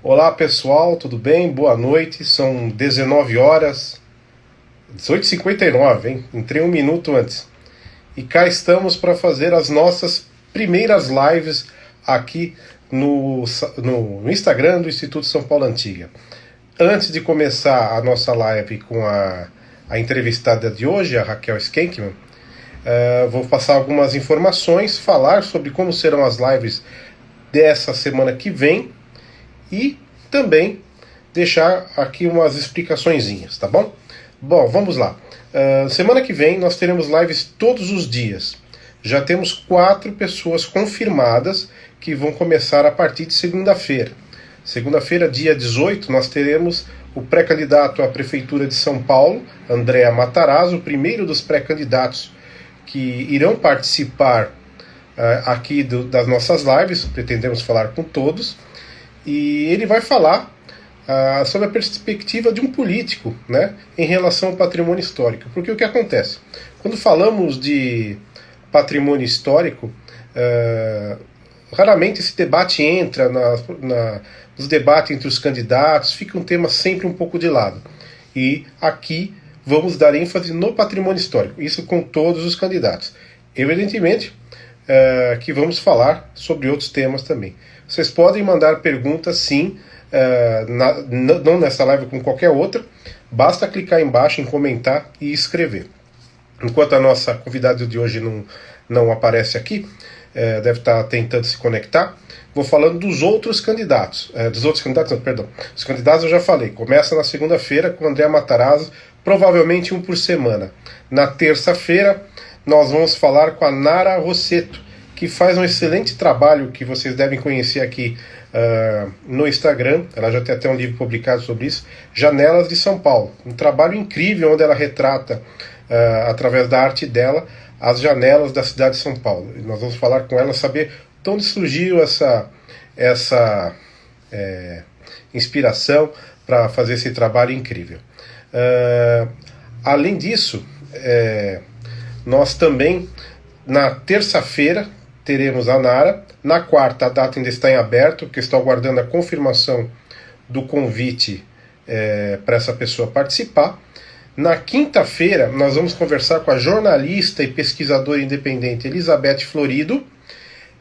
Olá pessoal, tudo bem? Boa noite, são 19 horas, 18h59, hein? Entrei um minuto antes. E cá estamos para fazer as nossas primeiras lives aqui no Instagram do Instituto São Paulo Antiga. Antes de começar a nossa live com a entrevistada de hoje, a Raquel Schenkman, vou passar algumas informações, falar sobre como serão as lives dessa semana que vem e também deixar aqui umas explicaçõezinhas, tá bom? Bom, vamos lá. Semana que vem nós teremos lives todos os dias. Já temos 4 pessoas confirmadas que vão começar a partir de segunda-feira. Segunda-feira, dia 18, nós teremos o pré-candidato à Prefeitura de São Paulo, André Matarazzo, o primeiro dos pré-candidatos que irão participar aqui das nossas lives. Pretendemos falar com todos. E ele vai falar sobre a perspectiva de um político, né, em relação ao patrimônio histórico. Porque o que acontece? Quando falamos de patrimônio histórico, raramente esse debate entra nos debates entre os candidatos, fica um tema sempre um pouco de lado. E aqui vamos dar ênfase no patrimônio histórico, isso com todos os candidatos. Evidentemente que vamos falar sobre outros temas também. Vocês podem mandar perguntas, sim, não nessa live, com qualquer outra. Basta clicar embaixo em comentar e escrever. Enquanto a nossa convidada de hoje não aparece aqui, deve estar tentando se conectar, vou falando dos outros candidatos. Os candidatos eu já falei. Começa na segunda-feira com o André Matarazzo, provavelmente um por semana. Na terça-feira, nós vamos falar com a Nara Rossetto, que faz um excelente trabalho que vocês devem conhecer aqui no Instagram. Ela já tem até um livro publicado sobre isso, Janelas de São Paulo. Um trabalho incrível onde ela retrata, através da arte dela, as janelas da cidade de São Paulo. E nós vamos falar com ela, saber de onde surgiu essa inspiração para fazer esse trabalho incrível. Além disso, nós também, na terça-feira, teremos a Nara. Na quarta, a data ainda está em aberto, porque estou aguardando a confirmação do convite para essa pessoa participar. Na quinta-feira, nós vamos conversar com a jornalista e pesquisadora independente Elizabeth Florido.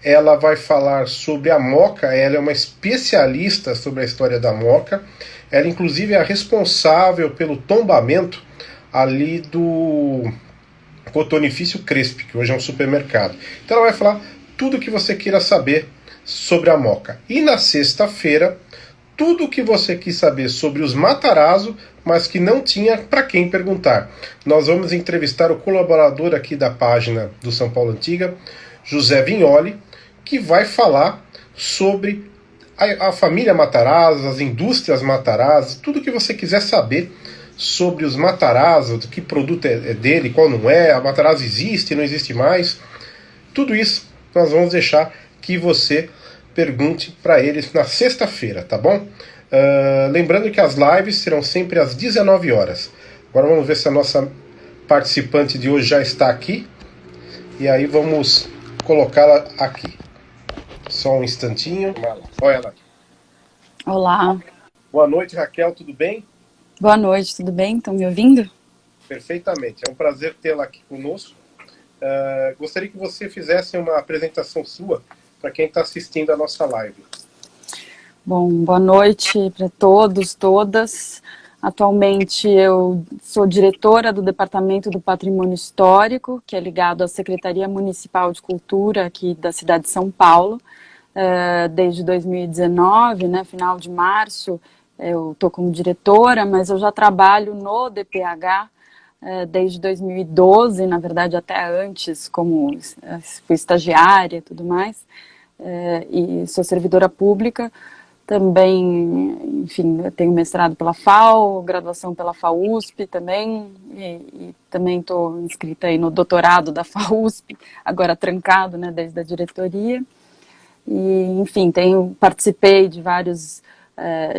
Ela vai falar sobre a Moca. Ela é uma especialista sobre a história da Moca. Ela, inclusive, é a responsável pelo tombamento ali do Cotonifício Crespi, que hoje é um supermercado. Então ela vai falar tudo o que você queira saber sobre a Moca. E na sexta-feira, tudo o que você quis saber sobre os Matarazzo, mas que não tinha para quem perguntar. Nós vamos entrevistar o colaborador aqui da página do São Paulo Antiga, José Vignoli, que vai falar sobre a família Matarazzo, as indústrias Matarazzo, tudo o que você quiser saber sobre os Matarazzo, do que produto é dele, qual não é, a Matarazzo existe, não existe mais. Tudo isso nós vamos deixar que você pergunte para eles na sexta-feira, tá bom? Lembrando que as lives serão sempre às 19 horas. Agora vamos ver se a nossa participante de hoje já está aqui. E aí vamos colocá-la aqui. Só um instantinho. Olha ela aqui. Olá. Boa noite, Raquel, tudo bem? Boa noite, tudo bem? Estão me ouvindo? Perfeitamente, é um prazer tê-la aqui conosco. Gostaria que você fizesse uma apresentação sua para quem está assistindo a nossa live. Bom, boa noite para todos, todas. Atualmente eu sou diretora do Departamento do Patrimônio Histórico, que é ligado à Secretaria Municipal de Cultura aqui da cidade de São Paulo, desde 2019, né, final de março. Eu estou como diretora, mas eu já trabalho no DPH desde 2012, na verdade até antes, como fui estagiária e tudo mais, e sou servidora pública. Também, enfim, eu tenho mestrado pela FAO, graduação pela FAUSP também, e também estou inscrita aí no doutorado da FAUSP, agora trancado, né, desde a diretoria. E, enfim, participei de vários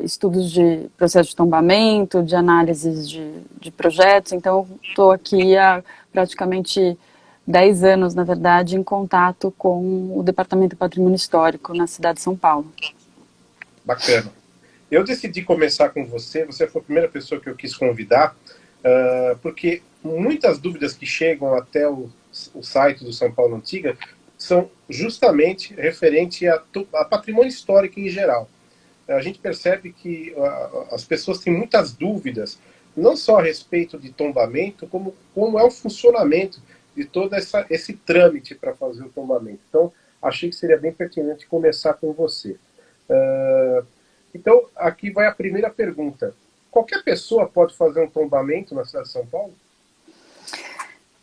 estudos de processo de tombamento, de análises de projetos, então estou aqui há praticamente 10 anos, na verdade, em contato com o Departamento do Patrimônio Histórico na cidade de São Paulo. Bacana. Eu decidi começar com você, você foi a primeira pessoa que eu quis convidar, porque muitas dúvidas que chegam até o site do São Paulo Antiga são justamente referente a patrimônio histórico em geral. A gente percebe que as pessoas têm muitas dúvidas, não só a respeito de tombamento, como é o funcionamento de todo esse trâmite para fazer o tombamento. Então, achei que seria bem pertinente começar com você. Então, aqui vai a primeira pergunta. Qualquer pessoa pode fazer um tombamento na cidade de São Paulo?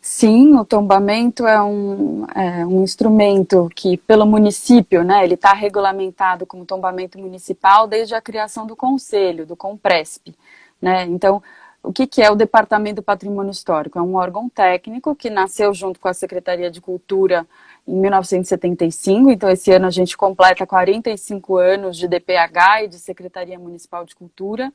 Sim, o tombamento é um instrumento que, pelo município, né, ele está regulamentado como tombamento municipal desde a criação do Conselho, do Compresp, né? Então, o que é o Departamento do Patrimônio Histórico? É um órgão técnico que nasceu junto com a Secretaria de Cultura em 1975, então esse ano a gente completa 45 anos de DPH e de Secretaria Municipal de Cultura.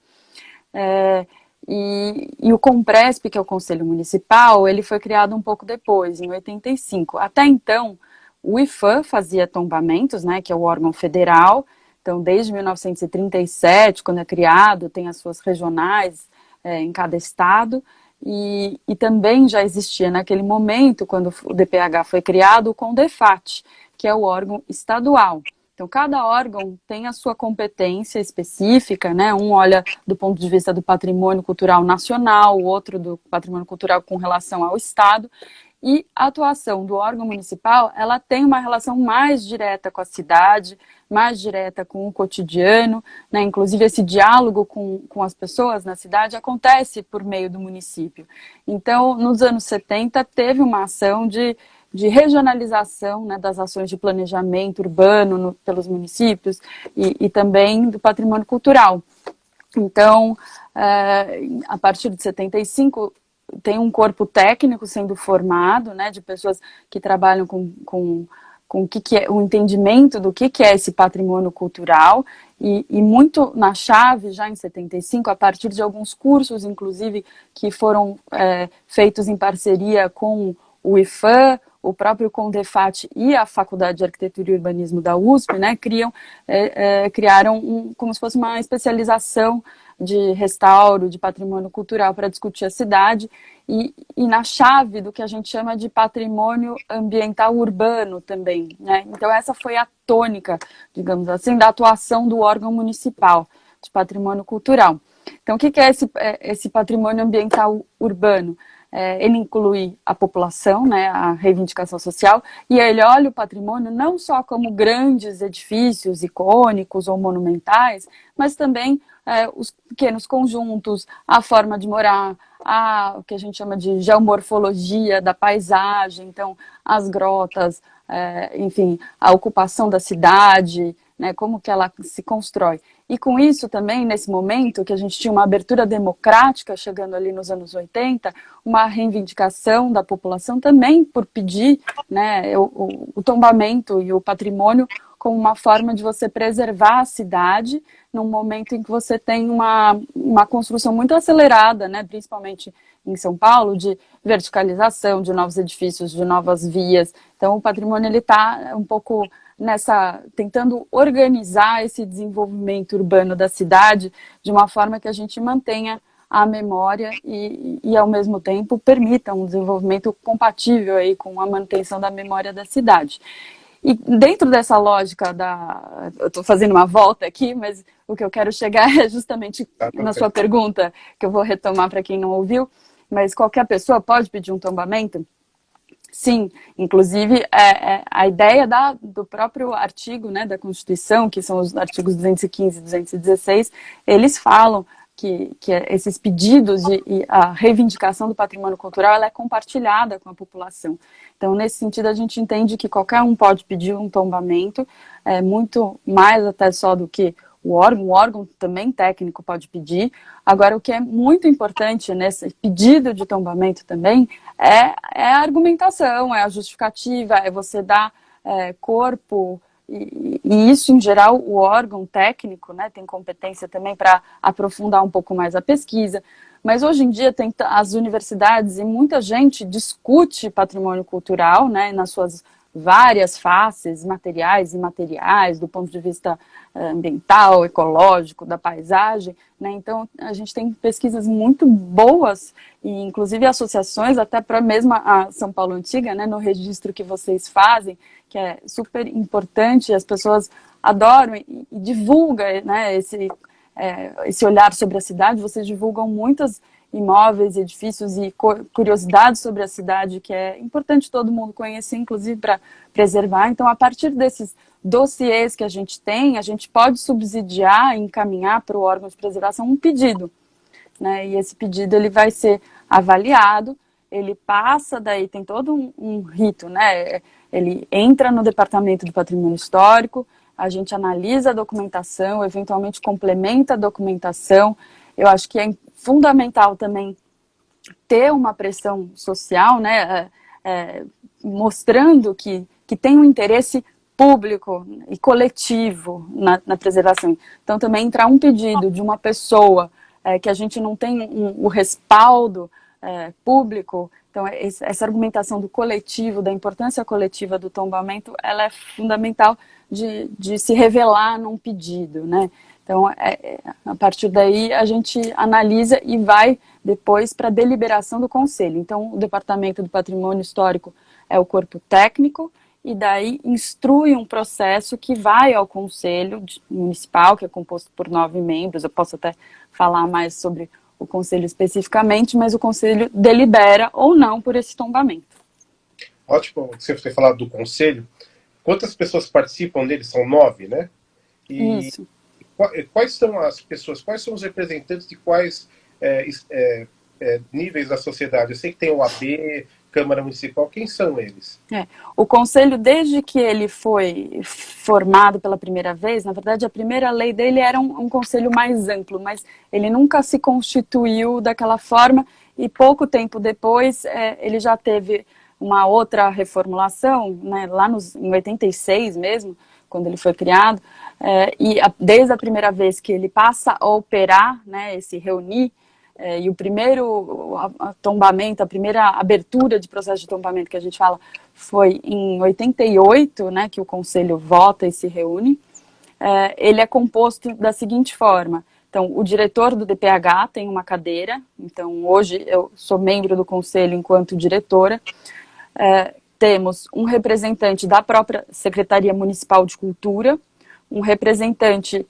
E o Compresp, que é o Conselho Municipal, ele foi criado um pouco depois, em 85. Até então, o IPHAN fazia tombamentos, né, que é o órgão federal. Então, desde 1937, quando é criado, tem as suas regionais em cada estado. E também já existia naquele momento, quando o DPH foi criado, o CONDEFAT, que é o órgão estadual. Então, cada órgão tem a sua competência específica, né? Um olha do ponto de vista do patrimônio cultural nacional, o outro do patrimônio cultural com relação ao Estado. E a atuação do órgão municipal, ela tem uma relação mais direta com a cidade, mais direta com o cotidiano, né? Inclusive esse diálogo com as pessoas na cidade acontece por meio do município. Então, nos anos 70, teve uma ação de regionalização, né, das ações de planejamento urbano pelos municípios e também do patrimônio cultural. Então, a partir de 75, tem um corpo técnico sendo formado, né, de pessoas que trabalham com o que é o entendimento do que é esse patrimônio cultural e muito na chave, já em 75, a partir de alguns cursos, inclusive, que foram feitos em parceria com o IPHAN, o próprio CONDEFAT e a Faculdade de Arquitetura e Urbanismo da USP, né, criaram como se fosse uma especialização de restauro, de patrimônio cultural para discutir a cidade e na chave do que a gente chama de patrimônio ambiental urbano também, né? Então essa foi a tônica, digamos assim, da atuação do órgão municipal de patrimônio cultural. Então o que é esse patrimônio ambiental urbano? Ele inclui a população, né, a reivindicação social, e ele olha o patrimônio não só como grandes edifícios icônicos ou monumentais, mas também os pequenos conjuntos, a forma de morar, o que a gente chama de geomorfologia da paisagem, então as grotas, enfim, a ocupação da cidade, né, como que ela se constrói. E com isso também, nesse momento, que a gente tinha uma abertura democrática, chegando ali nos anos 80, uma reivindicação da população também por pedir, né, o tombamento e o patrimônio como uma forma de você preservar a cidade num momento em que você tem uma construção muito acelerada, né, principalmente em São Paulo, de verticalização, de novos edifícios, de novas vias. Então o patrimônio está um pouco tentando organizar esse desenvolvimento urbano da cidade de uma forma que a gente mantenha a memória e ao mesmo tempo permita um desenvolvimento compatível aí com a manutenção da memória da cidade. E dentro dessa lógica eu estou fazendo uma volta aqui, mas o que eu quero chegar é justamente na sua pergunta, que eu vou retomar para quem não ouviu, mas qualquer pessoa pode pedir um tombamento? Sim, inclusive a ideia do próprio artigo, né, da Constituição, que são os artigos 215 e 216, eles falam que esses pedidos e a reivindicação do patrimônio cultural ela é compartilhada com a população. Então, nesse sentido, a gente entende que qualquer um pode pedir um tombamento, muito mais até só do que o órgão também técnico pode pedir. Agora, o que é muito importante nesse pedido de tombamento também é a argumentação, é a justificativa, é você dar corpo, e isso, em geral, o órgão técnico, né, tem competência também para aprofundar um pouco mais a pesquisa. Mas hoje em dia tem as universidades e muita gente discute patrimônio cultural, né, nas suas várias faces, materiais e imateriais, do ponto de vista ambiental, ecológico, da paisagem, né? Então, a gente tem pesquisas muito boas, e inclusive associações, até para mesmo a São Paulo Antiga, né, no registro que vocês fazem, que é super importante, as pessoas adoram e divulgam, né, esse olhar sobre a cidade. Vocês divulgam muitos imóveis, edifícios e curiosidades sobre a cidade, que é importante todo mundo conhecer, inclusive para preservar. Então, a partir desses dossiês que a gente pode subsidiar e encaminhar para o órgão de preservação um pedido, né? E esse pedido ele vai ser avaliado, ele passa, daí tem todo um rito, né? Ele entra no Departamento do Patrimônio Histórico, a gente analisa a documentação, eventualmente complementa a documentação. Eu acho que é fundamental também ter uma pressão social, né, mostrando que tem um interesse público e coletivo na preservação. Então, também entrar um pedido de uma pessoa que a gente não tem o respaldo público. Então, essa argumentação do coletivo, da importância coletiva do tombamento, ela é fundamental de se revelar num pedido, né? Então, a partir daí, a gente analisa e vai depois para a deliberação do Conselho. Então, o Departamento do Patrimônio Histórico é o corpo técnico, e daí instrui um processo que vai ao Conselho Municipal, que é composto por 9 membros. Eu posso até falar mais sobre o Conselho especificamente, mas o Conselho delibera ou não por esse tombamento. Ótimo você ter falado do Conselho. Quantas pessoas participam dele? São 9, né? E isso. Quais são as pessoas, quais são os representantes de quais níveis da sociedade? Eu sei que tem o AB, Câmara Municipal, quem são eles? O Conselho, desde que ele foi formado pela primeira vez, na verdade a primeira lei dele era um conselho mais amplo, mas ele nunca se constituiu daquela forma, e pouco tempo depois ele já teve uma outra reformulação, né, lá em 86 mesmo, quando ele foi criado, desde a primeira vez que ele passa a operar, né, se reunir, e o primeiro tombamento, a primeira abertura de processo de tombamento que a gente fala foi em 88, né, que o Conselho vota e se reúne. Ele é composto da seguinte forma: então, o diretor do DPH tem uma cadeira, então hoje eu sou membro do Conselho enquanto diretora. Temos um representante da própria Secretaria Municipal de Cultura, um representante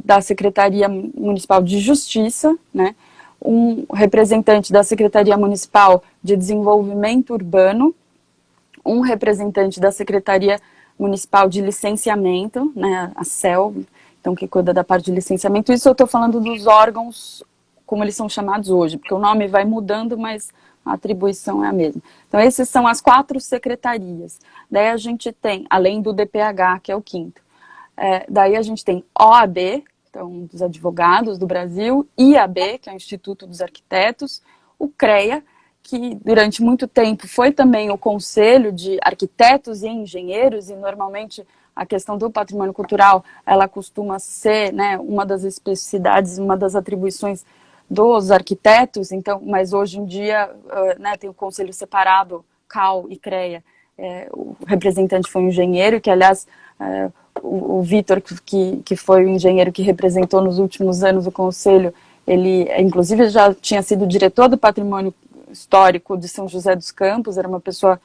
da Secretaria Municipal de Justiça, né, um representante da Secretaria Municipal de Desenvolvimento Urbano, um representante da Secretaria Municipal de Licenciamento, né, a CEL, então que cuida da parte de licenciamento. Isso eu estou falando dos órgãos como eles são chamados hoje, porque o nome vai mudando, mas a atribuição é a mesma. Então, essas são as 4 secretarias. Daí a gente tem, além do DPH, que é o quinto, daí a gente tem OAB, então, dos Advogados do Brasil, IAB, que é o Instituto dos Arquitetos, o CREA, que durante muito tempo foi também o Conselho de Arquitetos e Engenheiros, e normalmente a questão do patrimônio cultural, ela costuma ser, né, uma das especificidades, uma das atribuições dos arquitetos, então, mas hoje em dia, né, tem o conselho separado, CAL e CREA, o representante foi um engenheiro, que aliás, o Vitor, que foi o engenheiro que representou nos últimos anos o conselho, ele inclusive já tinha sido diretor do patrimônio histórico de São José dos Campos, era uma pessoa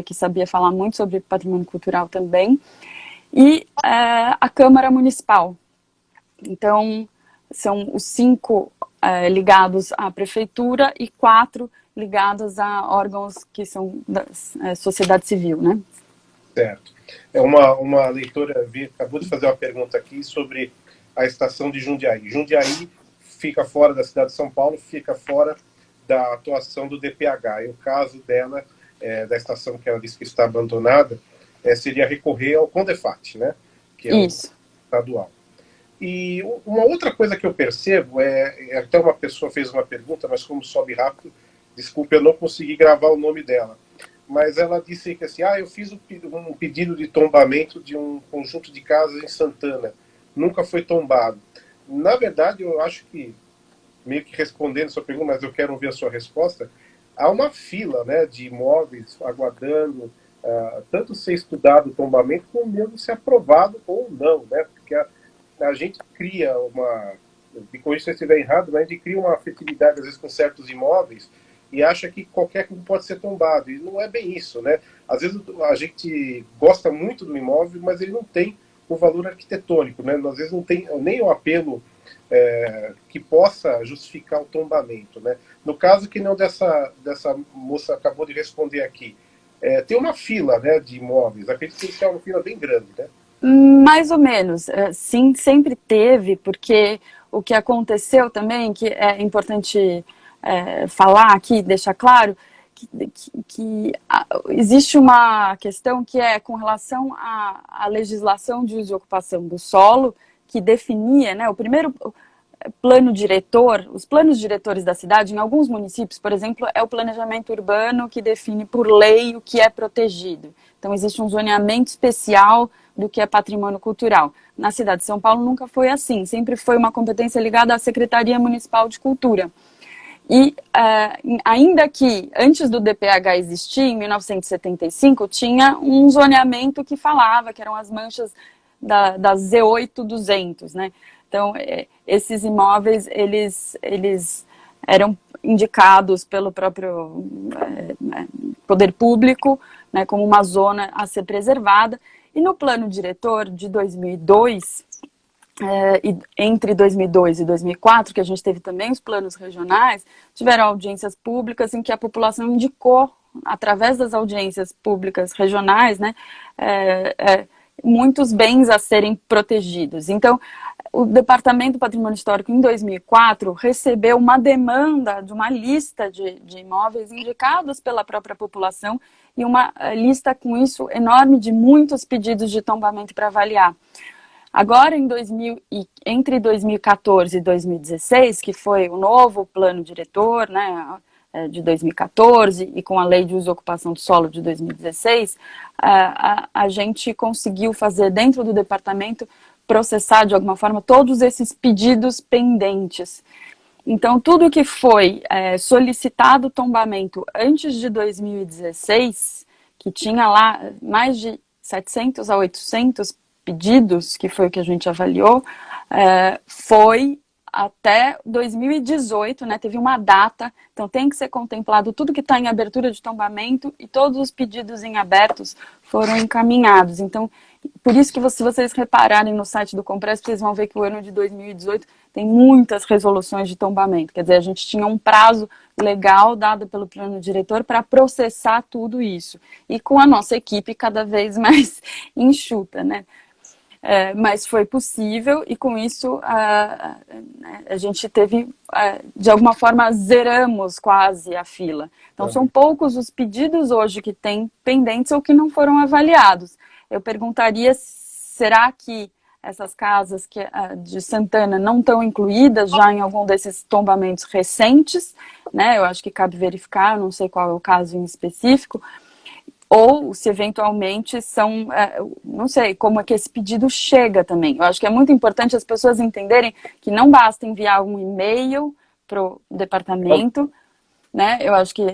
que sabia falar muito sobre patrimônio cultural também, e a Câmara Municipal. Então, são os 5 ligados à prefeitura e 4 ligados a órgãos que são da sociedade civil, né? Certo. Uma leitora acabou de fazer uma pergunta aqui sobre a estação de Jundiaí. Jundiaí fica fora da cidade de São Paulo, fica fora da atuação do DPH. E o caso dela, da estação que ela disse que está abandonada, seria recorrer ao CONDEFAT, né? Que é Isso. o estadual. E uma outra coisa que eu percebo até uma pessoa fez uma pergunta, mas como sobe rápido, desculpe, eu não consegui gravar o nome dela. Mas ela disse que assim, eu fiz um pedido de tombamento de um conjunto de casas em Santana. Nunca foi tombado. Na verdade, eu acho que, meio que respondendo a sua pergunta, mas eu quero ouvir a sua resposta, há uma fila, né, de imóveis aguardando tanto ser estudado o tombamento, como mesmo ser aprovado ou não, né? Porque a gente cria uma, me corrija se eu estiver errado, mas a gente cria uma afetividade, às vezes, com certos imóveis e acha que qualquer um pode ser tombado. E não é bem isso, né? Às vezes a gente gosta muito do imóvel, mas ele não tem o valor arquitetônico, né? Às vezes não tem nem o apelo que possa justificar o tombamento, né? No caso que não dessa moça acabou de responder aqui, tem uma fila, né, de imóveis. Acredito que isso é uma fila bem grande, né? Mais ou menos, sim, sempre teve, porque o que aconteceu também, que é importante falar aqui, deixar claro, que existe uma questão que é com relação à legislação de uso e ocupação do solo, que definia, né, o primeiro plano diretor, os planos diretores da cidade, em alguns municípios, por exemplo, é o planejamento urbano que define por lei o que é protegido. Então, existe um zoneamento especial do que é patrimônio cultural. Na cidade de São Paulo nunca foi assim, sempre foi uma competência ligada à Secretaria Municipal de Cultura. E ainda que antes do DPH existir, em 1975, tinha um zoneamento que falava que eram as manchas da Z8-200, né? Então, esses imóveis, eles eram indicados pelo próprio poder público, né, como uma zona a ser preservada. E no plano diretor de 2002, entre 2002 e 2004, que a gente teve também os planos regionais, tiveram audiências públicas em que a população indicou, através das audiências públicas regionais, né, muitos bens a serem protegidos. Então, o Departamento do Patrimônio Histórico, em 2004, recebeu uma demanda de uma lista de imóveis indicados pela própria população e uma lista, com isso, enorme de muitos pedidos de tombamento para avaliar. Agora, entre 2014 e 2016, que foi o novo plano diretor, né, de 2014, e com a Lei de Uso e Ocupação do Solo de 2016, a gente conseguiu fazer dentro do departamento, processar de alguma forma todos esses pedidos pendentes. Então, tudo que foi solicitado tombamento antes de 2016, que tinha lá mais de 700 a 800 pedidos, que foi o que a gente avaliou, foi até 2018, né, teve uma data, então tem que ser contemplado tudo que está em abertura de tombamento e todos os pedidos em abertos foram encaminhados. Então, por isso que se vocês repararem no site do Compresp, vocês vão ver que o ano de 2018 tem muitas resoluções de tombamento, quer dizer, a gente tinha um prazo legal dado pelo plano diretor para processar tudo isso, e com a nossa equipe cada vez mais enxuta, né? Mas foi possível e com isso a gente teve, de alguma forma, zeramos quase a fila. Então são poucos os pedidos hoje que têm pendentes ou que não foram avaliados. Eu perguntaria, será que essas casas de Santana não estão incluídas já em algum desses tombamentos recentes, né? Eu acho que cabe verificar, eu não sei qual é o caso em específico, ou se eventualmente são, não sei, como é que esse pedido chega também. Eu acho que é muito importante as pessoas entenderem que não basta enviar um e-mail para o departamento, né? Eu acho que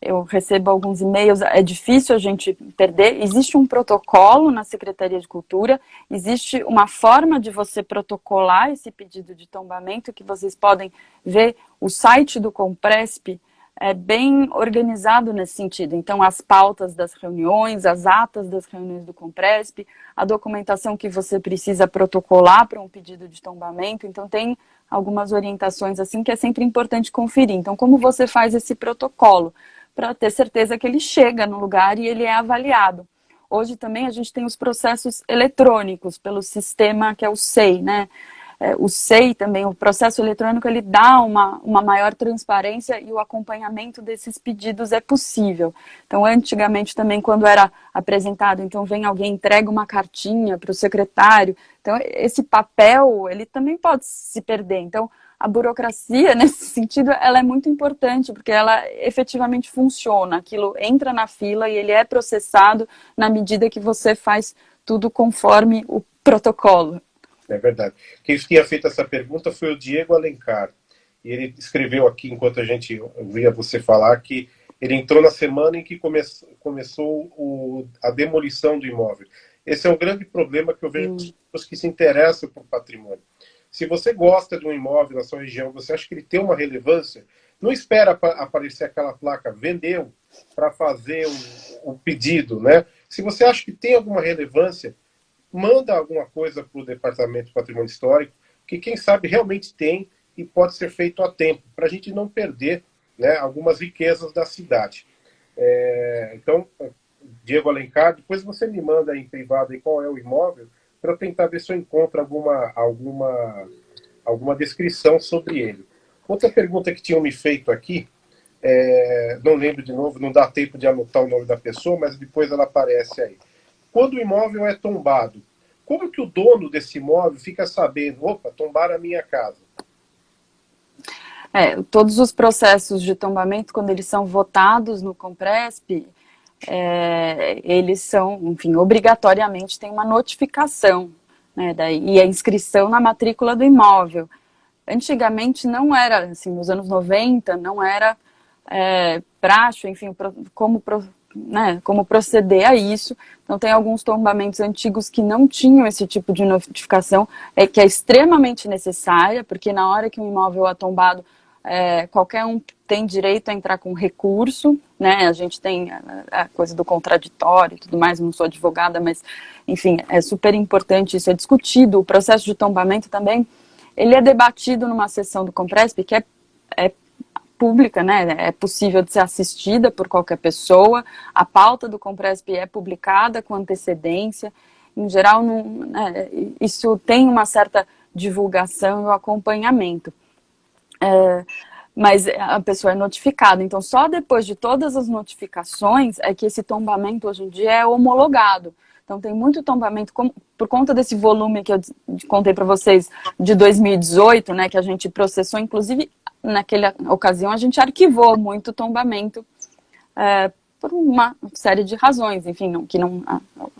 eu recebo alguns e-mails, é difícil a gente perder. Existe um protocolo na Secretaria de Cultura, existe uma forma de você protocolar esse pedido de tombamento, que vocês podem ver, o site do Compresp é bem organizado nesse sentido. Então, as pautas das reuniões, as atas das reuniões do Compresp, a documentação que você precisa protocolar para um pedido de tombamento. Então, tem algumas orientações assim que é sempre importante conferir. Então, como você faz esse protocolo? Para ter certeza que ele chega no lugar e ele é avaliado. Hoje também a gente tem os processos eletrônicos pelo sistema que é o SEI, né? O SEI também, o processo eletrônico, ele dá uma maior transparência e o acompanhamento desses pedidos é possível. Então, antigamente também, quando era apresentado, então vem alguém, entrega uma cartinha para o secretário, então esse papel, ele também pode se perder. Então, a burocracia, nesse sentido, ela é muito importante, porque ela efetivamente funciona, aquilo entra na fila e ele é processado na medida que você faz tudo conforme o protocolo. É verdade. Quem tinha feito essa pergunta foi o Diego Alencar. E ele escreveu aqui, enquanto a gente ouvia você falar, que Ele entrou na semana em que começou a demolição do imóvel. Esse é um grande problema que eu vejo com as pessoas que se interessam por patrimônio. Se você gosta de um imóvel na sua região, você acha que ele tem uma relevância, não espera aparecer aquela placa vendeu para fazer o pedido, né? Se você acha que tem alguma relevância, manda alguma coisa para o Departamento de Patrimônio Histórico, que quem sabe realmente tem e pode ser feito a tempo, para a gente não perder, né, algumas riquezas da cidade. Então, Diego Alencar, depois você me manda em privado aí qual é o imóvel, para eu tentar ver se eu encontro alguma descrição sobre ele. Outra pergunta que tinham me feito aqui, não lembro de novo, não dá tempo de anotar o nome da pessoa, mas depois ela aparece aí. Quando o imóvel é tombado, como que o dono desse imóvel fica sabendo, opa, tombaram a minha casa? Todos os processos de tombamento, quando eles são votados no Compresp, eles são, enfim, obrigatoriamente tem uma notificação, né, e a inscrição na matrícula do imóvel. Antigamente não era, assim, nos anos 90, não era prático, enfim, como proceder a isso. Então tem alguns tombamentos antigos que não tinham esse tipo de notificação, que é extremamente necessária, porque na hora que um imóvel é tombado, qualquer um tem direito a entrar com recurso, né? A gente tem a coisa do contraditório e tudo mais, não sou advogada, mas, enfim, é super importante, isso é discutido. O processo de tombamento também, ele é debatido numa sessão do Compresp, que é pública, né? É possível de ser assistida por qualquer pessoa, a pauta do Compresp é publicada com antecedência, em geral, isso tem uma certa divulgação e acompanhamento. Mas a pessoa é notificada, então só depois de todas as notificações é que esse tombamento hoje em dia é homologado. Então tem muito tombamento, por conta desse volume que eu contei para vocês de 2018, né, que a gente processou, inclusive naquela ocasião a gente arquivou muito tombamento por uma série de razões, enfim,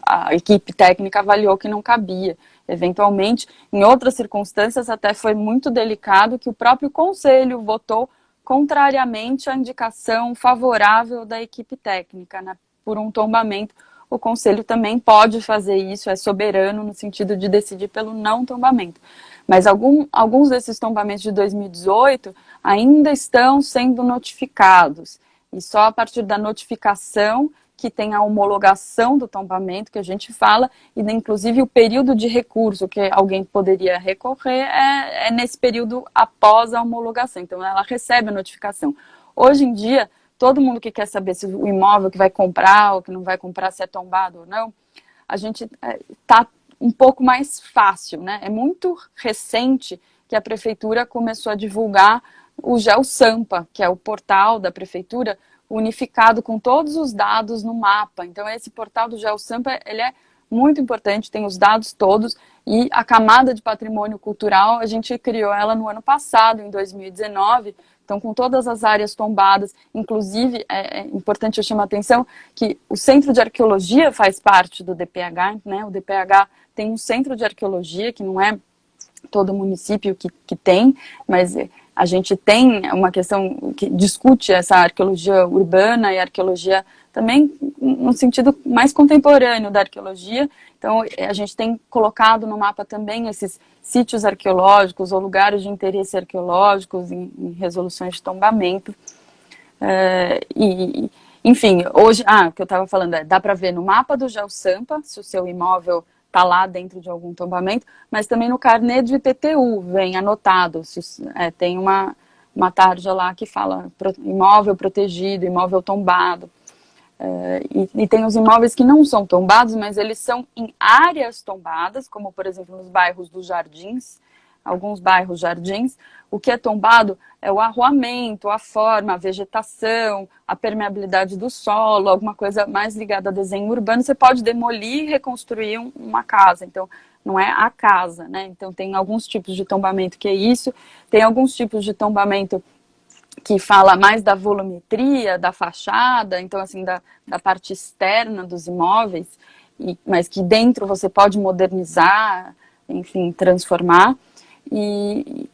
a equipe técnica avaliou que não cabia. Eventualmente, em outras circunstâncias, até foi muito delicado que o próprio conselho votou contrariamente à indicação favorável da equipe técnica, né, por um tombamento. O conselho também pode fazer isso, é soberano no sentido de decidir pelo não tombamento. Mas alguns desses tombamentos de 2018 ainda estão sendo notificados. E só a partir da notificação que tem a homologação do tombamento, que a gente fala, e inclusive o período de recurso que alguém poderia recorrer é nesse período após a homologação. Então, ela recebe a notificação. Hoje em dia, todo mundo que quer saber se o imóvel que vai comprar ou que não vai comprar, se é tombado ou não, a gente está um pouco mais fácil, né? É muito recente que a prefeitura começou a divulgar o GeoSampa, que é o portal da prefeitura, unificado com todos os dados no mapa. Então, esse portal do GeoSampa, ele é muito importante, tem os dados todos, e a camada de patrimônio cultural, a gente criou ela no ano passado, em 2019, então com todas as áreas tombadas, inclusive, é importante eu chamar a atenção que o Centro de Arqueologia faz parte do DPH, né? O DPH tem um centro de arqueologia, que não é todo município que tem, mas a gente tem uma questão que discute essa arqueologia urbana e arqueologia também no sentido mais contemporâneo da arqueologia. Então, a gente tem colocado no mapa também esses sítios arqueológicos ou lugares de interesse arqueológicos em resoluções de tombamento. Enfim, hoje, o que eu estava falando dá para ver no mapa do GeoSampa, se o seu imóvel está lá dentro de algum tombamento, mas também no carnê de IPTU vem anotado, tem uma tarja lá que fala imóvel protegido, imóvel tombado, e tem os imóveis que não são tombados, mas eles são em áreas tombadas, como por exemplo nos bairros dos Jardins, alguns bairros jardins, o que é tombado é o arruamento, a forma, a vegetação, a permeabilidade do solo, alguma coisa mais ligada a desenho urbano. Você pode demolir e reconstruir uma casa, então não é a casa, né? Então tem alguns tipos de tombamento que é isso, tem alguns tipos de tombamento que fala mais da volumetria, da fachada, então assim, da parte externa dos imóveis, mas que dentro você pode modernizar, enfim, transformar. E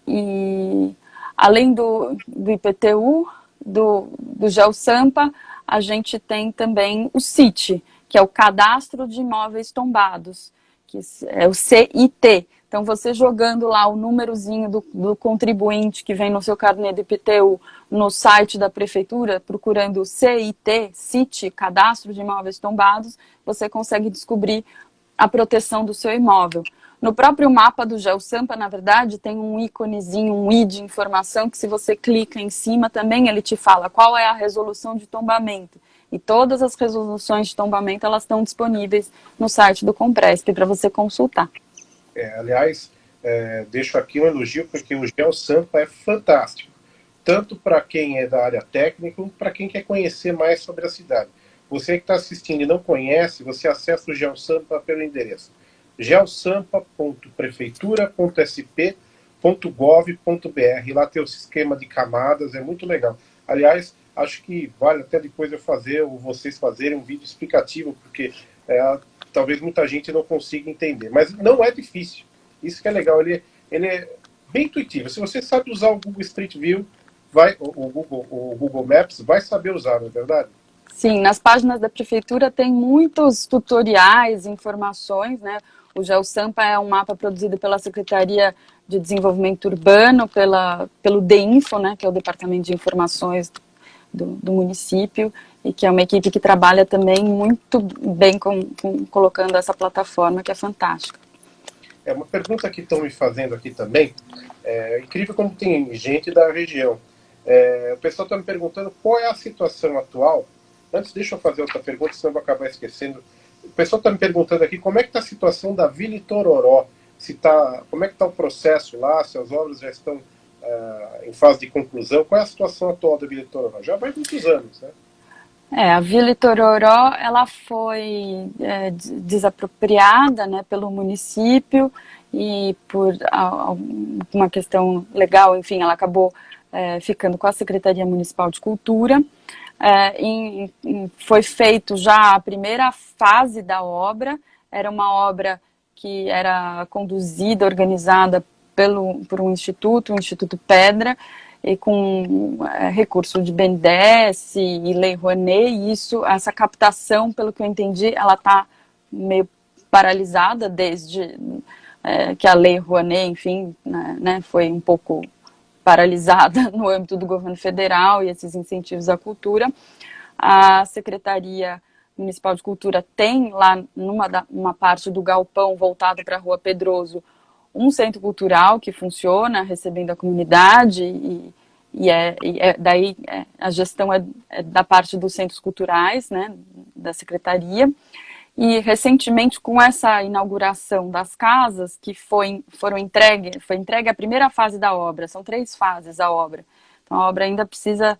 além do IPTU, do GeoSampa, a gente tem também o CIT, que é o Cadastro de Imóveis Tombados, que é o CIT. Então, você jogando lá o númerozinho do contribuinte que vem no seu carnê do IPTU no site da prefeitura, procurando CIT, CIT, Cadastro de Imóveis Tombados, você consegue descobrir a proteção do seu imóvel. No próprio mapa do GeoSampa, na verdade, tem um íconezinho, um i de informação, que se você clica em cima também ele te fala qual é a resolução de tombamento. E todas as resoluções de tombamento, elas estão disponíveis no site do Compresp para você consultar. Aliás, deixo aqui um elogio, porque o GeoSampa é fantástico, tanto para quem é da área técnica, como para quem quer conhecer mais sobre a cidade. Você que está assistindo e não conhece, você acessa o GeoSampa pelo endereço geosampa.prefeitura.sp.gov.br. Lá tem o esquema de camadas, é muito legal. Aliás, acho que vale até depois eu fazer, ou vocês fazerem um vídeo explicativo, porque talvez muita gente não consiga entender. Mas não é difícil. Isso que é legal, ele é bem intuitivo. Se você sabe usar o Google Street View, o Google Maps, vai saber usar, não é verdade? Sim, nas páginas da prefeitura tem muitos tutoriais, informações, né? O GeoSampa é um mapa produzido pela Secretaria de Desenvolvimento Urbano, pelo DEINFO, né, que é o Departamento de Informações do município, e que é uma equipe que trabalha também muito bem colocando essa plataforma, que é fantástica. É uma pergunta que estão me fazendo aqui também. É incrível como tem gente da região. O pessoal está me perguntando qual é a situação atual. Antes, deixa eu fazer outra pergunta, senão eu vou acabar esquecendo. O pessoal está me perguntando aqui como é que está a situação da Vila Itororó. Como é que está o processo lá, se as obras já estão em fase de conclusão. Qual é a situação atual da Vila Itororó? Já vai muitos anos, né? A Vila Itororó, ela foi desapropriada, né, pelo município, e por uma questão legal, enfim, ela acabou ficando com a Secretaria Municipal de Cultura. Foi feito já a primeira fase da obra, era uma obra que era conduzida, organizada por um instituto, o Instituto Pedra, e com recurso de BNDES e Lei Rouanet, e essa captação, pelo que eu entendi, ela está meio paralisada desde que a Lei Rouanet, enfim, né, foi um pouco paralisada no âmbito do governo federal e esses incentivos à cultura. A Secretaria Municipal de Cultura tem lá, numa parte do galpão voltado para a Rua Pedroso, um centro cultural que funciona, recebendo a comunidade, daí a gestão é da parte dos centros culturais, né, da Secretaria. E recentemente, com essa inauguração das casas, que foi entregue a primeira fase da obra, são 3 fases a obra. Então a obra ainda precisa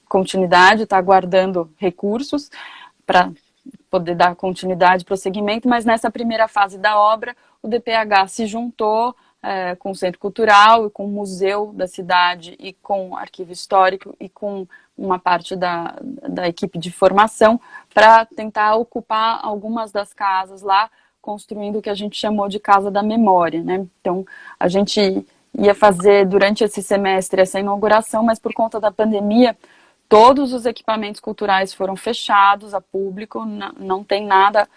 continuidade, está aguardando recursos para poder dar continuidade e prosseguimento, mas nessa primeira fase da obra, o DPH se juntou com o Centro Cultural e com o Museu da cidade e com o Arquivo Histórico e com uma parte da equipe de formação para tentar ocupar algumas das casas lá, construindo o que a gente chamou de Casa da Memória, né? Então, a gente ia fazer durante esse semestre essa inauguração, mas por conta da pandemia, todos os equipamentos culturais foram fechados a público, não tem nada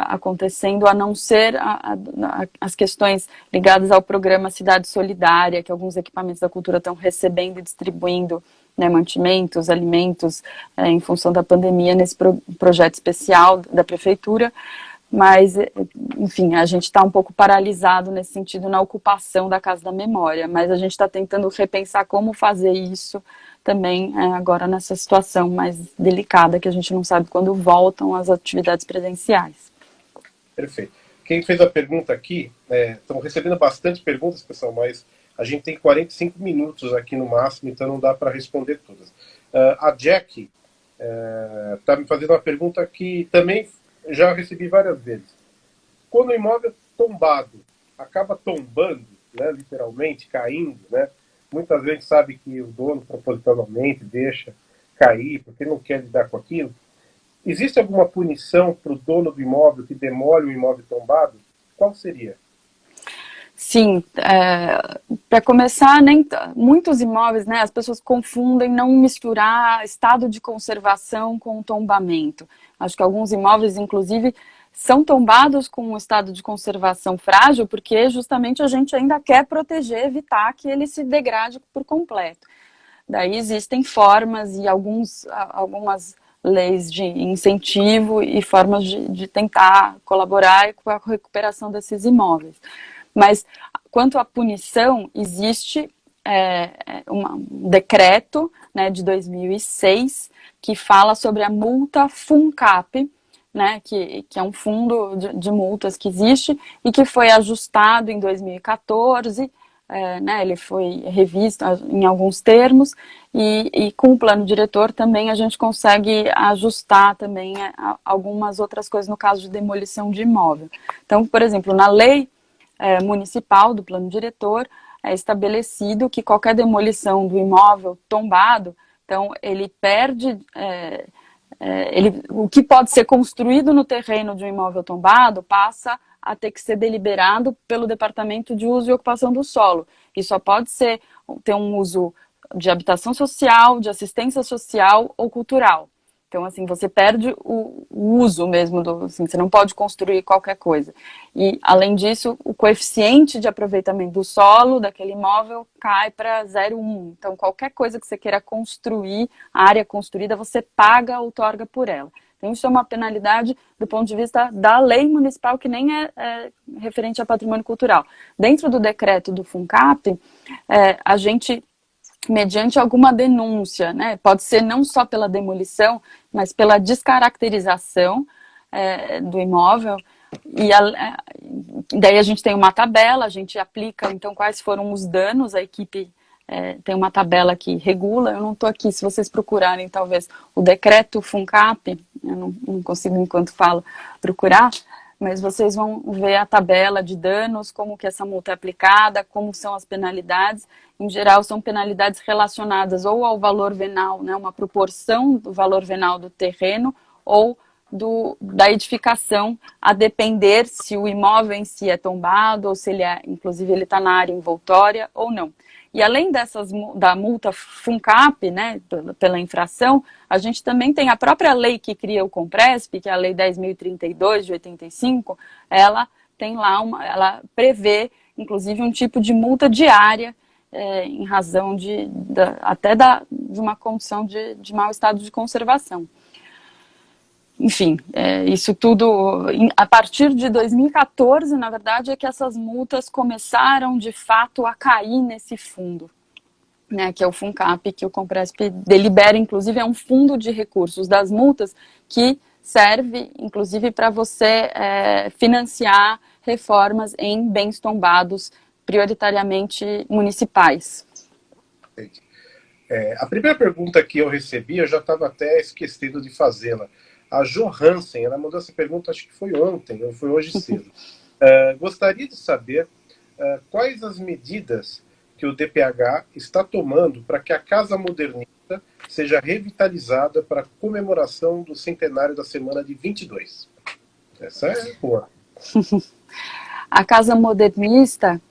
acontecendo, a não ser as questões ligadas ao programa Cidade Solidária, que alguns equipamentos da cultura estão recebendo e distribuindo, né, mantimentos, alimentos, em função da pandemia, nesse projeto especial da prefeitura. Mas, enfim, a gente está um pouco paralisado nesse sentido na ocupação da Casa da Memória, mas a gente está tentando repensar como fazer isso também agora nessa situação mais delicada, que a gente não sabe quando voltam as atividades presenciais. Perfeito. Quem fez a pergunta aqui, estão recebendo bastante perguntas, pessoal, mas a gente tem 45 minutos aqui no máximo, então não dá para responder todas. A Jack está me fazendo uma pergunta que também já recebi várias vezes. Quando o imóvel tombado acaba tombando, né, literalmente caindo, né, muitas vezes sabe que o dono propositalmente deixa cair porque não quer lidar com aquilo. Existe alguma punição para o dono do imóvel que demole o imóvel tombado? Qual seria? Sim, para começar, muitos imóveis, né, as pessoas confundem não misturar estado de conservação com tombamento. Acho que alguns imóveis, inclusive, são tombados com um estado de conservação frágil, porque justamente a gente ainda quer proteger, evitar que ele se degrade por completo. Daí existem formas e algumas leis de incentivo e formas de tentar colaborar com a recuperação desses imóveis. Mas, quanto à punição, existe um decreto, né, de 2006 que fala sobre a multa FUNCAP, né, que é um fundo de multas que existe e que foi ajustado em 2014, né, ele foi revisto em alguns termos e com o plano diretor também a gente consegue ajustar também algumas outras coisas no caso de demolição de imóvel. Então, por exemplo, na lei municipal do plano diretor, é estabelecido que qualquer demolição do imóvel tombado, então ele perde, o que pode ser construído no terreno de um imóvel tombado passa a ter que ser deliberado pelo Departamento de Uso e Ocupação do Solo. E só pode ter um uso de habitação social, de assistência social ou cultural. Então, assim, você perde o uso mesmo, assim, você não pode construir qualquer coisa. E, além disso, o coeficiente de aproveitamento do solo daquele imóvel cai para 0,1. Então, qualquer coisa que você queira construir, a área construída, você paga ou outorga por ela. Então, isso é uma penalidade do ponto de vista da lei municipal, que nem é referente a patrimônio cultural. Dentro do decreto do FUNCAP, a gente, mediante alguma denúncia, né, pode ser não só pela demolição, mas pela descaracterização do imóvel, e daí a gente tem uma tabela, a gente aplica, então, quais foram os danos, a equipe tem uma tabela que regula, eu não estou aqui, se vocês procurarem, talvez, o decreto FUNCAP, eu não consigo, enquanto falo, procurar, mas vocês vão ver a tabela de danos, como que essa multa é aplicada, como são as penalidades. Em geral, são penalidades relacionadas ou ao valor venal, né, uma proporção do valor venal do terreno, ou da edificação, a depender se o imóvel em si é tombado, ou se ele inclusive ele está na área envoltória ou não. E além da multa FUNCAP, né, pela infração, a gente também tem a própria lei que cria o COMPRESP, que é a Lei 10.032, de 85, ela tem lá, ela prevê, inclusive, um tipo de multa diária, em razão de uma condição de mau estado de conservação. Enfim, isso tudo, a partir de 2014, na verdade, é que essas multas começaram, de fato, a cair nesse fundo, né, que é o FUNCAP, que o COMPRESP delibera, inclusive, é um fundo de recursos das multas que serve, inclusive, para você financiar reformas em bens tombados, prioritariamente municipais. A primeira pergunta que eu recebi, eu já estava até esquecendo de fazê-la. A Johansen, ela mandou essa pergunta, acho que foi ontem, ou foi hoje cedo. Gostaria de saber quais as medidas que o DPH está tomando para que a Casa Modernista seja revitalizada para a comemoração do centenário da semana de 22. Essa é boa. A Casa Modernista,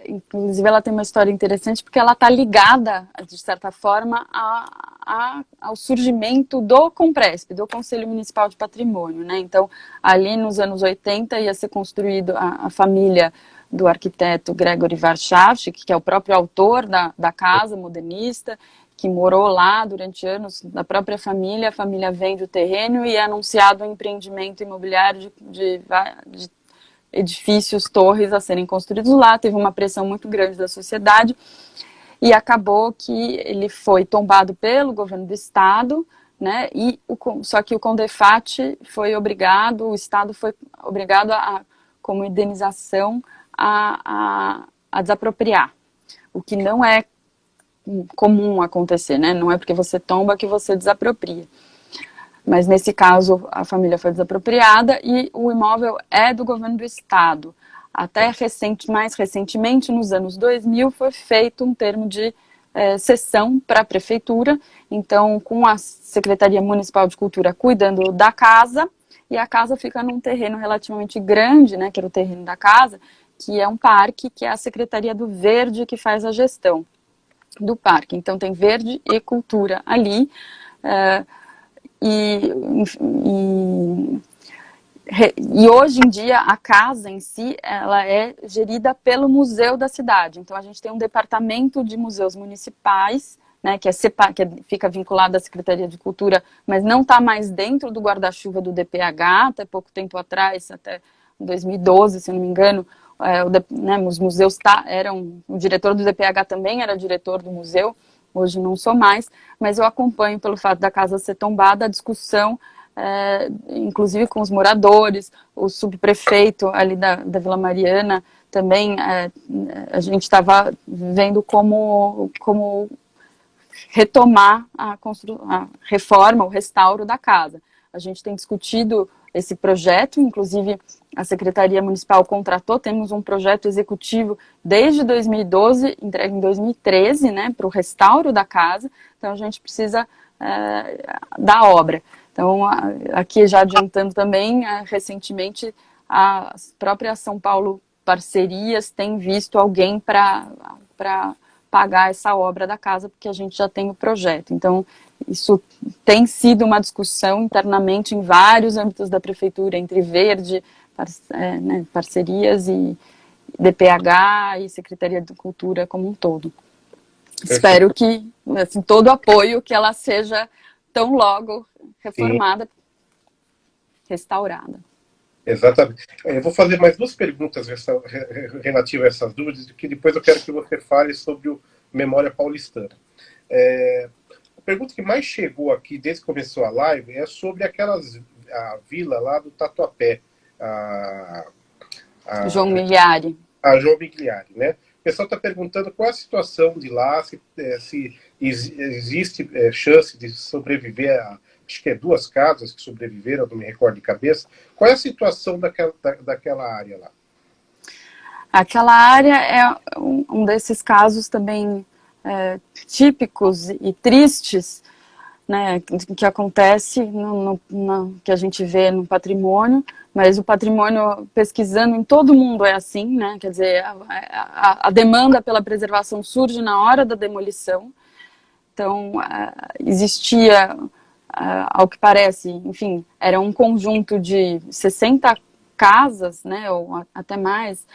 inclusive, ela tem uma história interessante, porque ela está ligada, de certa forma, ao surgimento do COMPRESP, do Conselho Municipal de Patrimônio, né? Então, ali nos anos 80 ia ser construído a família do arquiteto Gregory Warshawski, que é o próprio autor da Casa Modernista, que morou lá durante anos, da própria família. A família vende o terreno e é anunciado um empreendimento imobiliário de edifícios, torres a serem construídos lá. Teve uma pressão muito grande da sociedade e acabou que ele foi tombado pelo governo do estado, né? Só que o CONDEFAT foi obrigado, o estado foi obrigado como indenização a desapropriar, o que não é comum acontecer, né? Não é porque você tomba que você desapropria. Mas nesse caso a família foi desapropriada e o imóvel é do governo do estado. Até mais recentemente, nos anos 2000, foi feito um termo de cessão para a prefeitura, então com a Secretaria Municipal de Cultura cuidando da casa, e a casa fica num terreno relativamente grande, né, que era o terreno da casa, que é um parque, que é a Secretaria do Verde que faz a gestão do parque. Então tem verde e cultura ali, e hoje em dia a casa em si, ela é gerida pelo museu da cidade. Então a gente tem um departamento de museus municipais, né, que fica vinculado à Secretaria de Cultura, mas não está mais dentro do guarda-chuva do DPH. Até pouco tempo atrás, até 2012, se não me engano, os museus o diretor do DPH também era diretor do museu. Hoje não sou mais, mas eu acompanho, pelo fato da casa ser tombada, a discussão, inclusive com os moradores, o subprefeito ali da Vila Mariana também. A gente estava vendo como retomar a reforma, o restauro da casa. A gente tem discutido esse projeto, inclusive a Secretaria Municipal contratou, temos um projeto executivo desde 2012, entregue em 2013, né, para o restauro da casa. Então a gente precisa da obra. Então, aqui já adiantando também, recentemente a própria São Paulo Parcerias tem visto alguém para pagar essa obra da casa, porque a gente já tem o projeto. Então, isso tem sido uma discussão internamente em vários âmbitos da prefeitura, entre Verde, Parcerias e DPH e Secretaria de Cultura como um todo. Espero que, assim, todo o apoio, que ela seja tão logo reformada, restaurada. Exatamente. Eu vou fazer mais duas perguntas relativas a essas dúvidas, que depois eu quero que você fale sobre o Memória Paulistana. A pergunta que mais chegou aqui desde que começou a live é sobre a vila lá do Tatuapé. João Migliari. A João Migliari, né? O pessoal está perguntando qual é a situação de lá, se existe chance de sobreviver acho que é 2 casas que sobreviveram, não me recordo de cabeça. Qual é a situação daquela área lá? Aquela área é um desses casos também típicos e tristes, né, que acontece, que a gente vê no patrimônio, mas o patrimônio, pesquisando em todo mundo, é assim, né? Quer dizer, a demanda pela preservação surge na hora da demolição. Então, existia, ao que parece, enfim, era um conjunto de 60 casas, né, ou até mais,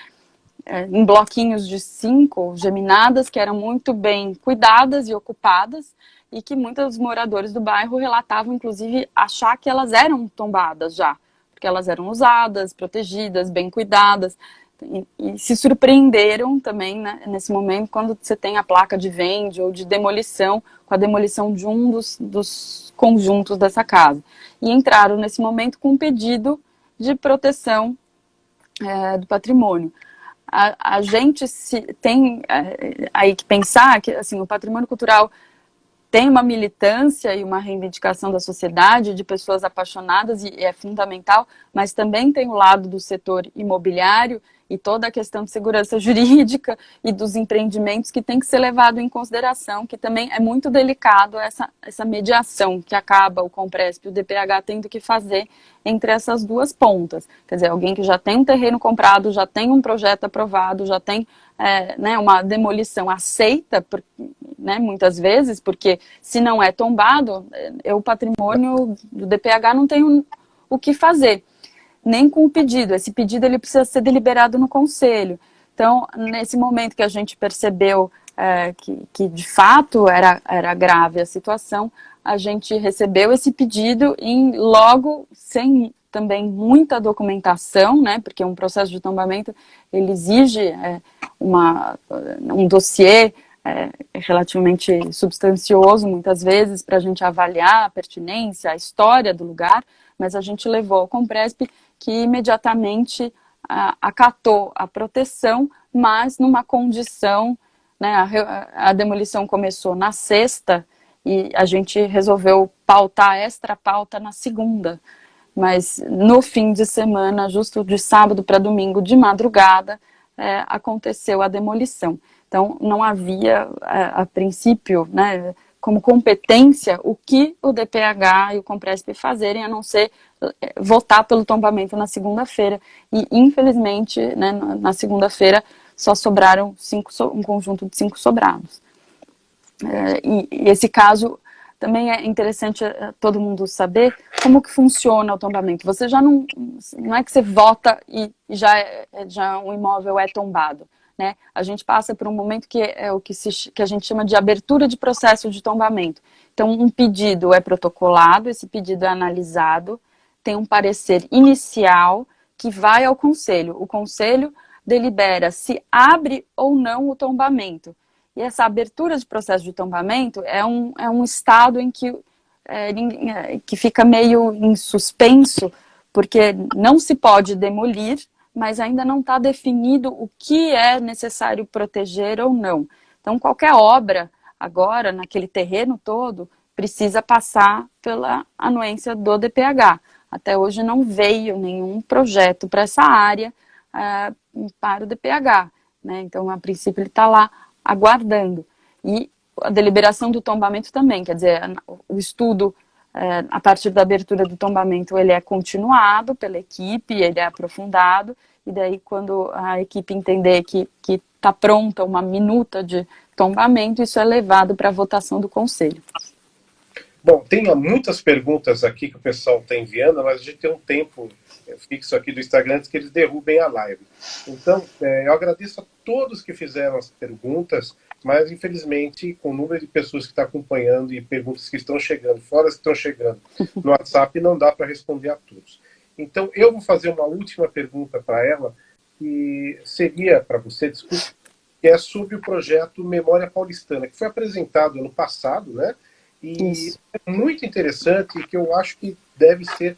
em bloquinhos de 5, geminadas, que eram muito bem cuidadas e ocupadas, e que muitos moradores do bairro relatavam, inclusive, achar que elas eram tombadas já, porque elas eram usadas, protegidas, bem cuidadas, e se surpreenderam também, né, nesse momento, quando você tem a placa de vende ou de demolição, com a demolição de um dos conjuntos dessa casa. E entraram nesse momento com um pedido de proteção do patrimônio. A gente tem aí que pensar que, assim, o patrimônio cultural tem uma militância e uma reivindicação da sociedade, de pessoas apaixonadas, e é fundamental, mas também tem o lado do setor imobiliário e toda a questão de segurança jurídica e dos empreendimentos que tem que ser levado em consideração, que também é muito delicado essa mediação que acaba o Compresp e o DPH tendo que fazer entre essas duas pontas. Quer dizer, alguém que já tem um terreno comprado, já tem um projeto aprovado, já tem uma demolição aceita, né, muitas vezes, porque se não é tombado, o patrimônio do DPH não tem o que fazer, nem com o pedido. Esse pedido ele precisa ser deliberado no conselho. Então, nesse momento que a gente percebeu que de fato era grave a situação, a gente recebeu esse pedido e logo, sem também muita documentação, né, porque um processo de tombamento ele exige um dossiê relativamente substancioso, muitas vezes, para a gente avaliar a pertinência, a história do lugar, mas a gente levou ao Compresp, que imediatamente acatou a proteção, mas numa condição, né, a demolição começou na sexta e a gente resolveu pautar extra pauta na segunda, mas no fim de semana, justo de sábado para domingo, de madrugada, aconteceu a demolição. Então, não havia, a princípio, né, como competência o que o DPH e o Compresp fazerem, a não ser votar pelo tombamento na segunda-feira. E, infelizmente, né, na segunda-feira só sobraram um conjunto de 5 sobrados. E esse caso também é interessante todo mundo saber como que funciona o tombamento. Você já não é que você vota e já um imóvel é tombado, né? A gente passa por um momento que é o que a gente chama de abertura de processo de tombamento. Então, um pedido é protocolado, esse pedido é analisado, tem um parecer inicial que vai ao conselho. O conselho delibera se abre ou não o tombamento. E essa abertura de processo de tombamento é um estado em que fica meio em suspenso, porque não se pode demolir, mas ainda não está definido o que é necessário proteger ou não. Então, qualquer obra, agora, naquele terreno todo, precisa passar pela anuência do DPH. Até hoje não veio nenhum projeto para essa área para o DPH, né? Então, a princípio, ele está lá aguardando. E a deliberação do tombamento também, quer dizer, o estudo, a partir da abertura do tombamento, ele é continuado pela equipe, ele é aprofundado, e daí quando a equipe entender que está pronta uma minuta de tombamento, isso é levado para a votação do conselho. Bom, tem muitas perguntas aqui que o pessoal está enviando, mas a gente tem um tempo fixo aqui do Instagram antes que eles derrubem a live. Então, eu agradeço a todos que fizeram as perguntas, mas infelizmente, com o número de pessoas que estão acompanhando e perguntas que estão chegando, fora as que estão chegando no WhatsApp, não dá para responder a todos. Então, eu vou fazer uma última pergunta para ela, que seria para você discutir, que é sobre o projeto Memória Paulistana, que foi apresentado ano passado, né? E isso é muito interessante e que eu acho que deve ser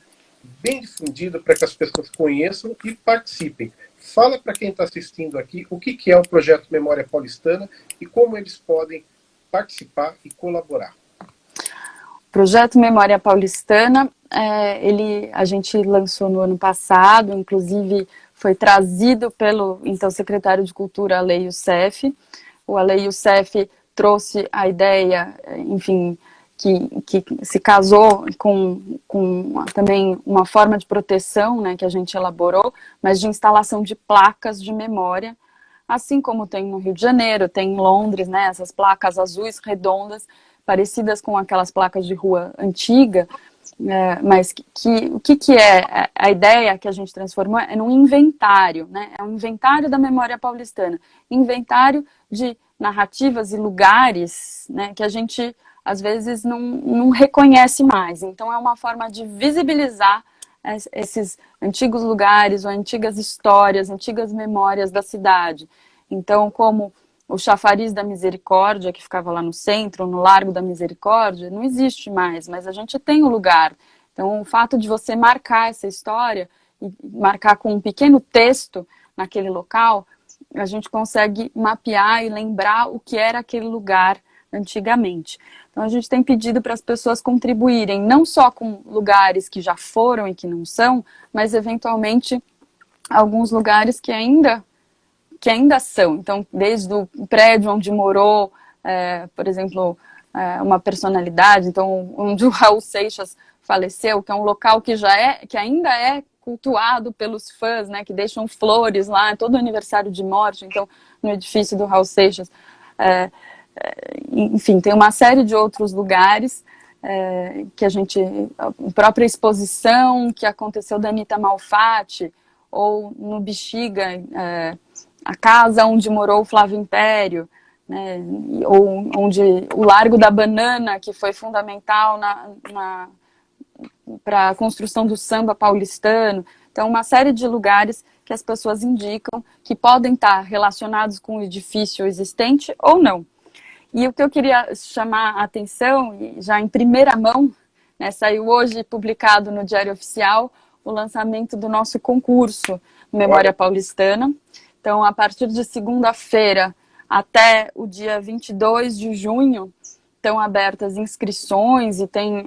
bem difundido para que as pessoas conheçam e participem. Fala para quem está assistindo aqui o que é o projeto Memória Paulistana e como eles podem participar e colaborar. O projeto Memória Paulistana, a gente lançou no ano passado, inclusive foi trazido pelo então secretário de Cultura, Ale Youssef. O Ale Youssef trouxe a ideia, enfim, que se casou com também uma forma de proteção, né, que a gente elaborou, mas de instalação de placas de memória, assim como tem no Rio de Janeiro, tem em Londres, né, essas placas azuis redondas, parecidas com aquelas placas de rua antiga, mas o que é a ideia que a gente transformou é num inventário, né, é um inventário da memória paulistana, inventário de narrativas e lugares, né, que a gente às vezes não reconhece mais. Então é uma forma de visibilizar esses antigos lugares, ou antigas histórias, antigas memórias da cidade. Então, como o Chafariz da Misericórdia, que ficava lá no centro, no Largo da Misericórdia, não existe mais, mas a gente tem o lugar. Então, o fato de você marcar essa história, e marcar com um pequeno texto naquele local, a gente consegue mapear e lembrar o que era aquele lugar antigamente. Então, a gente tem pedido para as pessoas contribuírem, não só com lugares que já foram e que não são, mas, eventualmente, alguns lugares que ainda são. Então, desde o prédio onde morou, por exemplo, uma personalidade, então, onde o Raul Seixas faleceu, que é um local que ainda é cultuado pelos fãs, né, que deixam flores lá, todo aniversário de morte, então, no edifício do Raul Seixas. Enfim, tem uma série de outros lugares que a própria exposição que aconteceu da Anita Malfatti, ou no Bexiga, a casa onde morou o Flávio Império, né, ou onde o Largo da Banana, que foi fundamental para a construção do samba paulistano. Então, uma série de lugares que as pessoas indicam que podem estar relacionados com o edifício existente ou não. E o que eu queria chamar a atenção, já em primeira mão, né, saiu hoje publicado no Diário Oficial o lançamento do nosso concurso Memória Paulistana. Então, a partir de segunda-feira até o dia 22 de junho, estão abertas inscrições e tem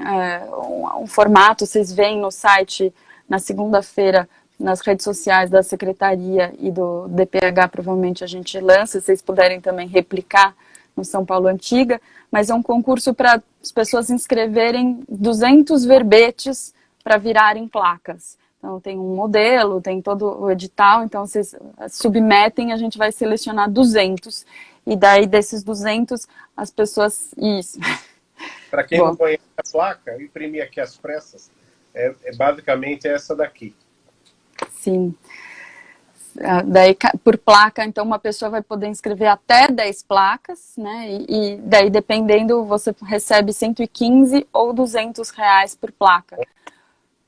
um formato, vocês veem no site, na segunda-feira, nas redes sociais da Secretaria e do DPH, provavelmente a gente lança, se vocês puderem também replicar no São Paulo Antiga, mas é um concurso para as pessoas inscreverem 200 verbetes para virarem placas. Então tem um modelo, tem todo o edital, então vocês submetem, a gente vai selecionar 200, e daí desses 200 as pessoas... Isso. Para quem não conhece a placa, eu imprimi aqui as pressas, basicamente essa daqui. Sim. Daí, por placa, então uma pessoa vai poder inscrever até 10 placas, né? E daí, dependendo, você recebe 115 ou R$ 200 por placa.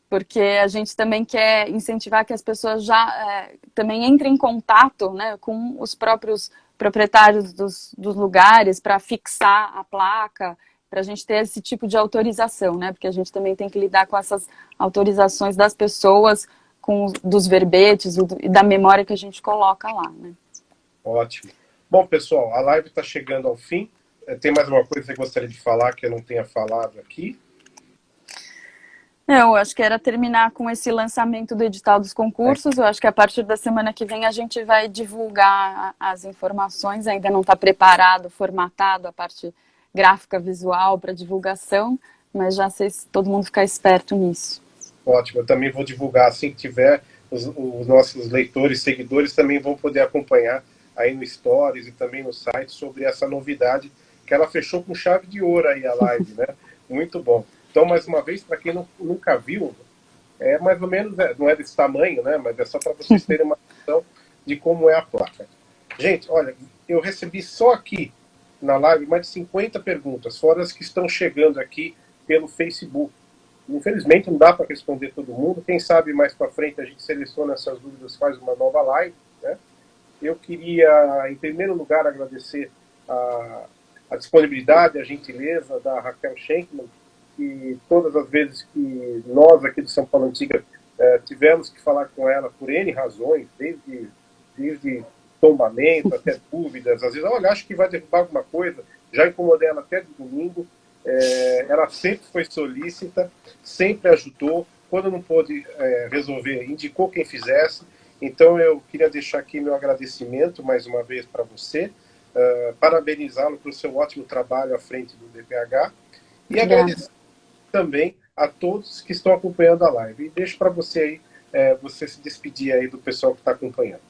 Porque a gente também quer incentivar que as pessoas já também entrem em contato, né, com os próprios proprietários dos lugares para fixar a placa, para a gente ter esse tipo de autorização, né? Porque a gente também tem que lidar com essas autorizações das pessoas, dos verbetes e da memória que a gente coloca lá, né? Ótimo. Bom, pessoal, a live está chegando ao fim. Tem mais uma coisa que você gostaria de falar que eu não tenha falado aqui? Eu acho que era terminar com esse lançamento do edital dos concursos. Eu acho que a partir da semana que vem a gente vai divulgar as informações. Ainda não está preparado, formatado a parte gráfica, visual para divulgação, mas já sei se todo mundo ficar esperto nisso. Ótimo, eu também vou divulgar assim que tiver. Os nossos leitores, seguidores também vão poder acompanhar aí no Stories e também no site sobre essa novidade, que ela fechou com chave de ouro aí a live, né? Muito bom. Então, mais uma vez, para quem nunca viu, mais ou menos, não é desse tamanho, né? Mas é só para vocês terem uma noção de como é a placa. Gente, olha, eu recebi só aqui na live mais de 50 perguntas, fora as que estão chegando aqui pelo Facebook. Infelizmente não dá para responder todo mundo. Quem sabe mais para frente a gente seleciona essas dúvidas, faz uma nova live, né? Eu queria, em primeiro lugar, agradecer a disponibilidade, a gentileza da Raquel Schenkman, que todas as vezes que nós aqui do São Paulo Antiga tivemos que falar com ela por N razões, desde tombamento até dúvidas, às vezes, olha, acho que vai derrubar alguma coisa, já incomodei ela até de domingo. Ela sempre foi solícita, sempre ajudou, quando não pôde resolver, indicou quem fizesse. Então eu queria deixar aqui meu agradecimento mais uma vez para você, parabenizá-lo pelo seu ótimo trabalho à frente do DPH e agradecer também a todos que estão acompanhando a live. E deixo para você aí, você se despedir aí do pessoal que está acompanhando.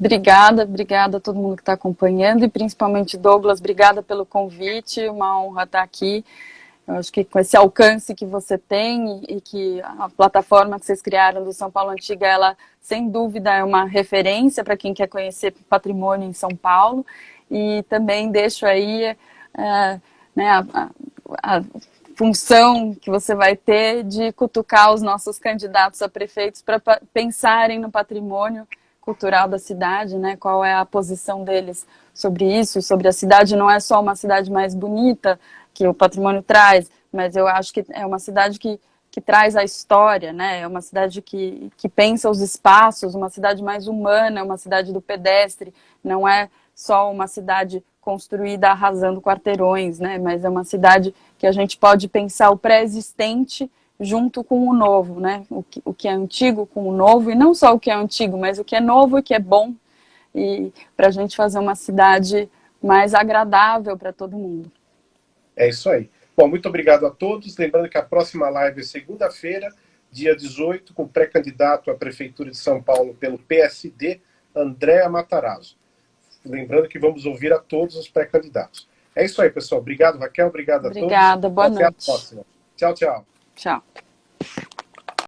Obrigada a todo mundo que está acompanhando, e principalmente Douglas, obrigada pelo convite, uma honra estar aqui. Eu acho que com esse alcance que você tem e que a plataforma que vocês criaram do São Paulo Antiga, ela sem dúvida é uma referência para quem quer conhecer patrimônio em São Paulo. E também deixo aí né, a função que você vai ter de cutucar os nossos candidatos a prefeitos para pensarem no patrimônio cultural da cidade, né? Qual é a posição deles sobre isso, sobre a cidade. Não é só uma cidade mais bonita que o patrimônio traz, mas eu acho que é uma cidade que traz a história, né? É uma cidade que pensa os espaços, uma cidade mais humana, uma cidade do pedestre, não é só uma cidade construída arrasando quarteirões, né? Mas é uma cidade que a gente pode pensar o pré-existente junto com o novo, né? O que é antigo com o novo, e não só o que é antigo, mas o que é novo e que é bom, e para a gente fazer uma cidade mais agradável para todo mundo. É isso aí. Bom, muito obrigado a todos. Lembrando que a próxima live é segunda-feira, dia 18, com pré-candidato à Prefeitura de São Paulo pelo PSD, Andréa Matarazzo. Lembrando que vamos ouvir a todos os pré-candidatos. É isso aí, pessoal. Obrigado, Raquel. Obrigado a todos. Obrigada, boa noite. Até a próxima. Tchau, tchau. Tchau.